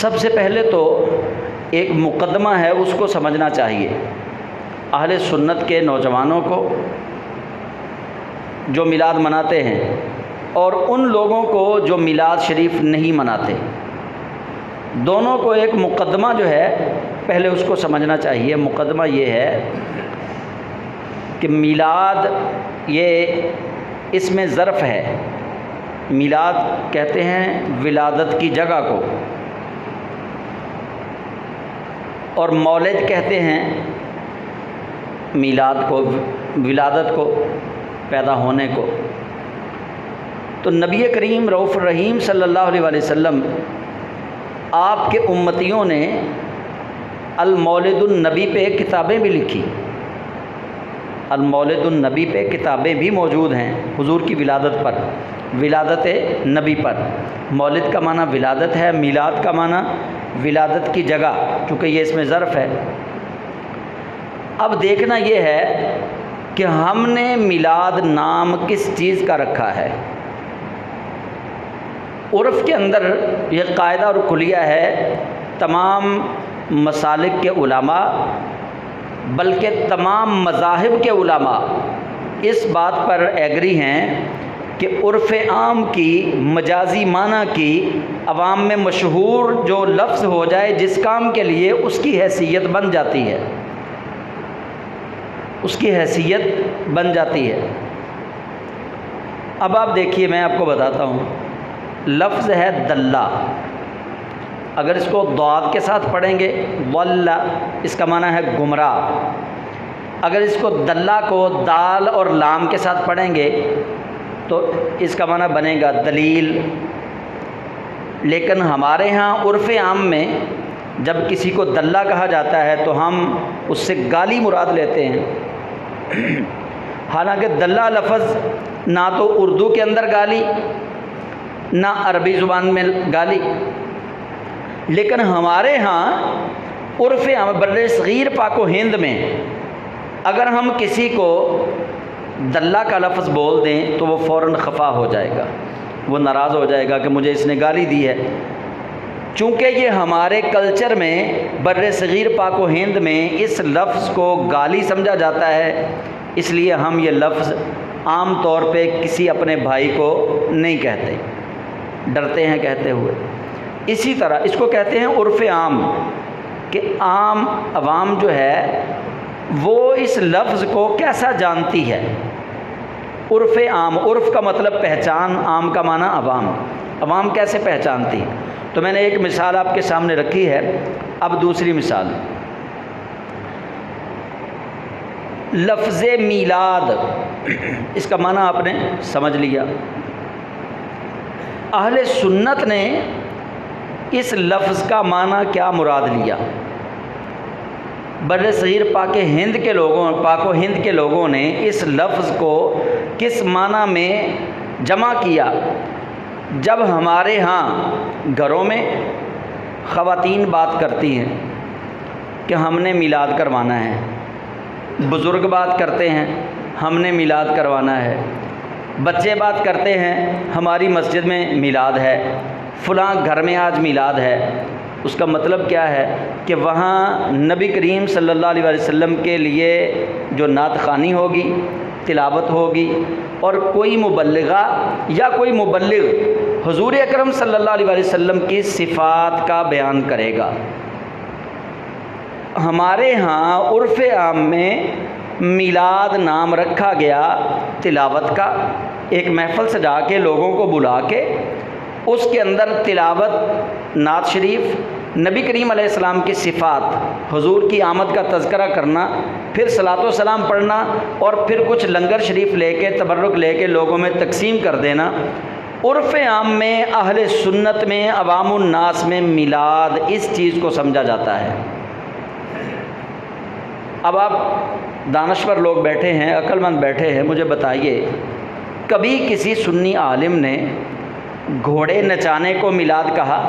سب سے پہلے تو ایک مقدمہ ہے، اس کو سمجھنا چاہیے اہل سنت کے نوجوانوں کو جو میلاد مناتے ہیں، اور ان لوگوں کو جو میلاد شریف نہیں مناتے، دونوں کو ایک مقدمہ جو ہے پہلے اس کو سمجھنا چاہیے۔ مقدمہ یہ ہے کہ میلاد یہ اس میں ظرف ہے۔ میلاد کہتے ہیں ولادت کی جگہ کو، اور مولد کہتے ہیں میلاد کو، ولادت کو، پیدا ہونے کو۔ تو نبی کریم رؤوف الرحیم صلی اللہ علیہ وآلہ وسلم آپ کے امتیوں نے المولد النبی پہ کتابیں بھی لکھی، المولد النبی پہ کتابیں بھی موجود ہیں حضور کی ولادت پر، ولادت نبی پر۔ مولد کا معنی ولادت ہے، میلاد کا معنی ولادت کی جگہ، چونکہ یہ اس میں ظرف ہے۔ اب دیکھنا یہ ہے کہ ہم نے میلاد نام کس چیز کا رکھا ہے۔ عرف کے اندر یہ قاعدہ اور کلیہ ہے، تمام مسالک کے علماء بلکہ تمام مذاہب کے علماء اس بات پر ایگری ہیں کہ عرف عام کی، مجازی معنی کی، عوام میں مشہور جو لفظ ہو جائے جس کام کے لیے، اس کی حیثیت بن جاتی ہے، اس کی حیثیت بن جاتی ہے۔ اب آپ دیکھیے، میں آپ کو بتاتا ہوں، لفظ ہے دلہ، اگر اس کو ضاد کے ساتھ پڑھیں گے ضل، اس کا معنی ہے گمراہ۔ اگر اس کو دلہ کو دال اور لام کے ساتھ پڑھیں گے تو اس کا معنی بنے گا دلیل۔ لیکن ہمارے ہاں عرف عام میں جب کسی کو دلہ کہا جاتا ہے تو ہم اس سے گالی مراد لیتے ہیں، حالانکہ دلہ لفظ نہ تو اردو کے اندر گالی، نہ عربی زبان میں گالی، لیکن ہمارے ہاں عرف عام بر صغیر پاک و ہند میں اگر ہم کسی کو دلہ کا لفظ بول دیں تو وہ فوراً خفا ہو جائے گا، وہ ناراض ہو جائے گا کہ مجھے اس نے گالی دی ہے۔ چونکہ یہ ہمارے کلچر میں بر صغیر پاک و ہند میں اس لفظ کو گالی سمجھا جاتا ہے، اس لیے ہم یہ لفظ عام طور پہ کسی اپنے بھائی کو نہیں کہتے، ڈرتے ہیں کہتے ہوئے۔ اسی طرح اس کو کہتے ہیں عرف عام، کہ عام عوام جو ہے وہ اس لفظ کو کیسا جانتی ہے۔ عرف عام، عرف کا مطلب پہچان، عام کا معنی عوام، عوام کیسے پہچانتی ہے۔ تو میں نے ایک مثال آپ کے سامنے رکھی ہے، اب دوسری مثال، لفظ میلاد، اس کا معنی آپ نے سمجھ لیا۔ اہل سنت نے اس لفظ کا معنی کیا مراد لیا؟ بر صغیر پاک و ہند کے لوگوں نے اس لفظ کو کس معنی میں جمع کیا؟ جب ہمارے ہاں گھروں میں خواتین بات کرتی ہیں کہ ہم نے میلاد کروانا ہے، بزرگ بات کرتے ہیں ہم نے میلاد کروانا ہے، بچے بات کرتے ہیں ہماری مسجد میں میلاد ہے، فلاں گھر میں آج میلاد ہے، اس کا مطلب کیا ہے کہ وہاں نبی کریم صلی اللہ علیہ وسلم کے لیے جو نعت خوانی ہوگی، تلاوت ہوگی، اور کوئی مبلغہ یا کوئی مبلغ حضور اکرم صلی اللہ علیہ وسلم کی صفات کا بیان کرے گا۔ ہمارے ہاں عرف عام میں میلاد نام رکھا گیا تلاوت کا، ایک محفل سجا کے لوگوں کو بلا کے اس کے اندر تلاوت، نعت شریف، نبی کریم علیہ السلام کی صفات، حضور کی آمد کا تذکرہ کرنا، پھر صلاۃ و سلام پڑھنا، اور پھر کچھ لنگر شریف لے کے، تبرک لے کے لوگوں میں تقسیم کر دینا۔ عرف عام میں، اہل سنت میں، عوام الناس میں میلاد اس چیز کو سمجھا جاتا ہے۔ اب آپ دانشور لوگ بیٹھے ہیں، عقل مند بیٹھے ہیں، مجھے بتائیے کبھی کسی سنی عالم نے گھوڑے نچانے کو میلاد کہا؟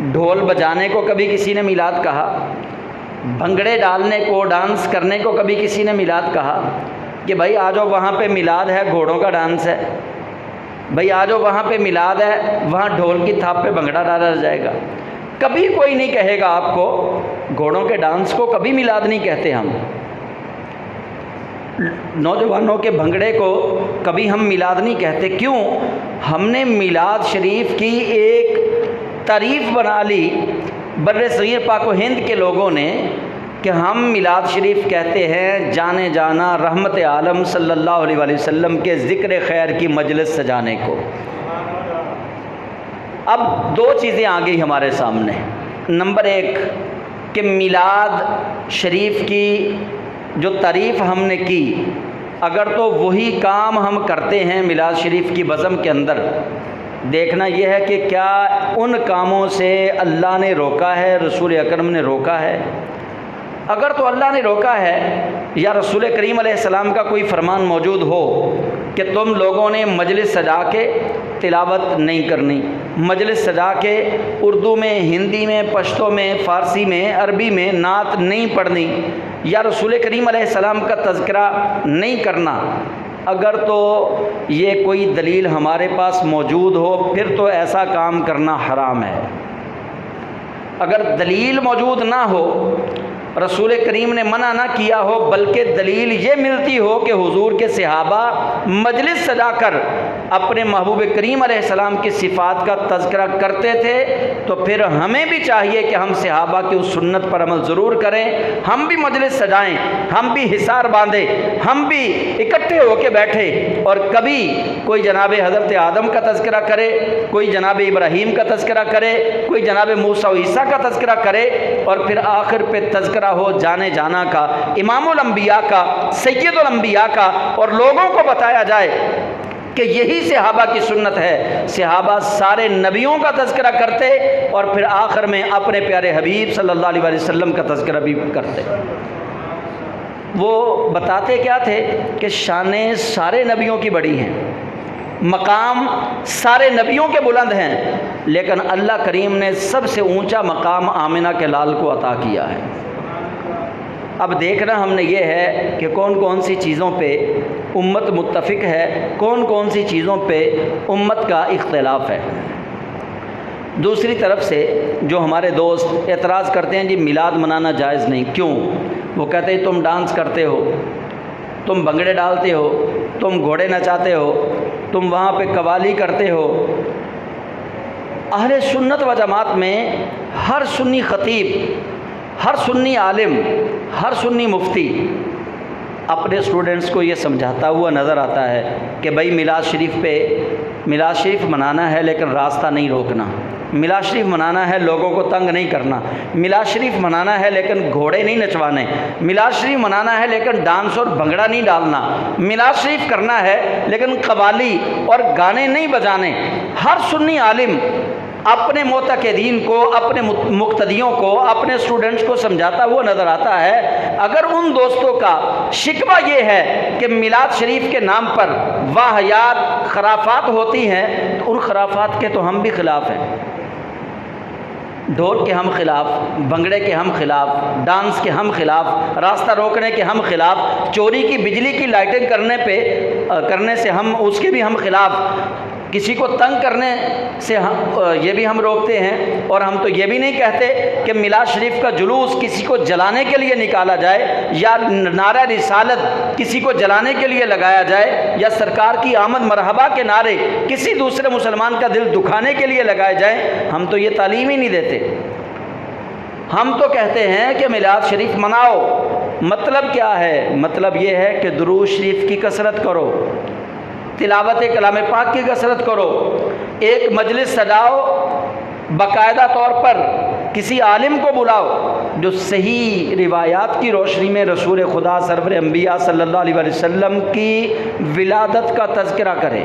ڈھول بجانے کو کبھی کسی نے میلاد کہا؟ بھنگڑے ڈالنے کو، ڈانس کرنے کو کبھی کسی نے میلاد کہا کہ بھائی آ جاؤ وہاں پہ میلاد ہے، گھوڑوں کا ڈانس ہے، بھائی آ جاؤ وہاں پہ میلاد ہے، وہاں ڈھول کی تھاپ پہ بھنگڑا ڈالا جائے گا؟ کبھی کوئی نہیں کہے گا آپ کو، گھوڑوں کے ڈانس کو کبھی میلاد نہیں کہتے ہم، نوجوانوں کے بھنگڑے کو کبھی ہم میلاد نہیں کہتے۔ کیوں؟ ہم نے میلاد شریف کی ایک تعریف بنا لی بر صغیر پاک و ہند کے لوگوں نے کہ ہم میلاد شریف کہتے ہیں جانے جانا رحمت عالم صلی اللہ علیہ وآلہ وسلم کے ذکر خیر کی مجلس سجانے کو۔ اب دو چیزیں آ گئی ہمارے سامنے۔ نمبر ایک کہ میلاد شریف کی جو تعریف ہم نے کی، اگر تو وہی کام ہم کرتے ہیں میلاد شریف کی بزم کے اندر، دیکھنا یہ ہے کہ کیا ان کاموں سے اللہ نے روکا ہے، رسول اکرم نے روکا ہے۔ اگر تو اللہ نے روکا ہے یا رسول کریم علیہ السلام کا کوئی فرمان موجود ہو کہ تم لوگوں نے مجلس سجا کے تلاوت نہیں کرنی، مجلس سجا کے اردو میں، ہندی میں، پشتو میں، فارسی میں، عربی میں نعت نہیں پڑھنی، یا رسول کریم علیہ السلام کا تذکرہ نہیں کرنا، اگر تو یہ کوئی دلیل ہمارے پاس موجود ہو پھر تو ایسا کام کرنا حرام ہے۔ اگر دلیل موجود نہ ہو، رسول کریم نے منع نہ کیا ہو، بلکہ دلیل یہ ملتی ہو کہ حضور کے صحابہ مجلس سجا کر اپنے محبوب کریم علیہ السلام کی صفات کا تذکرہ کرتے تھے، تو پھر ہمیں بھی چاہیے کہ ہم صحابہ کی اس سنت پر عمل ضرور کریں، ہم بھی مجلس سجائیں، ہم بھی حصار باندھیں، ہم بھی اکٹھے ہو کے بیٹھے اور کبھی کوئی جناب حضرت آدم کا تذکرہ کرے، کوئی جناب ابراہیم کا تذکرہ کرے، کوئی جناب موسیٰ و عیسیٰ کا تذکرہ کرے، اور پھر آخر پہ تذکرہ ہو جانے جانا کا، امام الانبیاء کا، سید الانبیاء کا، اور لوگوں کو بتایا جائے کہ یہی صحابہ کی سنت ہے۔ صحابہ سارے نبیوں کا تذکرہ کرتے اور پھر آخر میں اپنے پیارے حبیب صلی اللہ علیہ وسلم کا تذکرہ بھی کرتے۔ وہ بتاتے کیا تھے کہ شانیں سارے نبیوں کی بڑی ہیں، مقام سارے نبیوں کے بلند ہیں، لیکن اللہ کریم نے سب سے اونچا مقام آمنہ کے لال کو عطا کیا ہے۔ اب دیکھنا ہم نے یہ ہے کہ کون کون سی چیزوں پہ امت متفق ہے، کون کون سی چیزوں پہ امت کا اختلاف ہے۔ دوسری طرف سے جو ہمارے دوست اعتراض کرتے ہیں جی میلاد منانا جائز نہیں، کیوں؟ وہ کہتے ہیں تم ڈانس کرتے ہو، تم بھنگڑے ڈالتے ہو، تم گھوڑے نچاتے ہو، تم وہاں پہ قوالی کرتے ہو۔ اہل سنت و جماعت میں ہر سنی خطیب، ہر سنی عالم، ہر سنی مفتی اپنے اسٹوڈنٹس کو یہ سمجھاتا ہوا نظر آتا ہے کہ بھائی میلاد شریف منانا ہے لیکن راستہ نہیں روکنا، میلاد شریف منانا ہے لوگوں کو تنگ نہیں کرنا، میلاد شریف منانا ہے لیکن گھوڑے نہیں نچوانے، میلاد شریف منانا ہے لیکن ڈانس اور بھنگڑا نہیں ڈالنا، میلاد شریف کرنا ہے لیکن قوالی اور گانے نہیں بجانے۔ ہر سنی عالم اپنے معتقدین کو، اپنے مقتدیوں کو، اپنے اسٹوڈنٹس کو سمجھاتا ہوا نظر آتا ہے۔ اگر ان دوستوں کا شکوہ یہ ہے کہ میلاد شریف کے نام پر واہیات خرافات ہوتی ہیں، تو ان خرافات کے تو ہم بھی خلاف ہیں۔ ڈھول کے ہم خلاف، بھنگڑے کے ہم خلاف، ڈانس کے ہم خلاف، راستہ روکنے کے ہم خلاف، چوری کی بجلی کی لائٹنگ کرنے سے ہم اس کے بھی ہم خلاف، کسی کو تنگ کرنے سے یہ بھی ہم روکتے ہیں۔ اور ہم تو یہ بھی نہیں کہتے کہ میلاد شریف کا جلوس کسی کو جلانے کے لیے نکالا جائے، یا نعرہ رسالت کسی کو جلانے کے لیے لگایا جائے، یا سرکار کی آمد مرحبا کے نعرے کسی دوسرے مسلمان کا دل دکھانے کے لیے لگائے جائیں۔ ہم تو یہ تعلیم ہی نہیں دیتے۔ ہم تو کہتے ہیں کہ میلاد شریف مناؤ۔ مطلب کیا ہے؟ مطلب یہ ہے کہ درود شریف کی کثرت کرو، تلاوت کلام پاک کی کثرت کرو، ایک مجلس سجاؤ، باقاعدہ طور پر کسی عالم کو بلاؤ جو صحیح روایات کی روشنی میں رسول خدا سرور انبیاء صلی اللہ علیہ وسلم کی ولادت کا تذکرہ کرے۔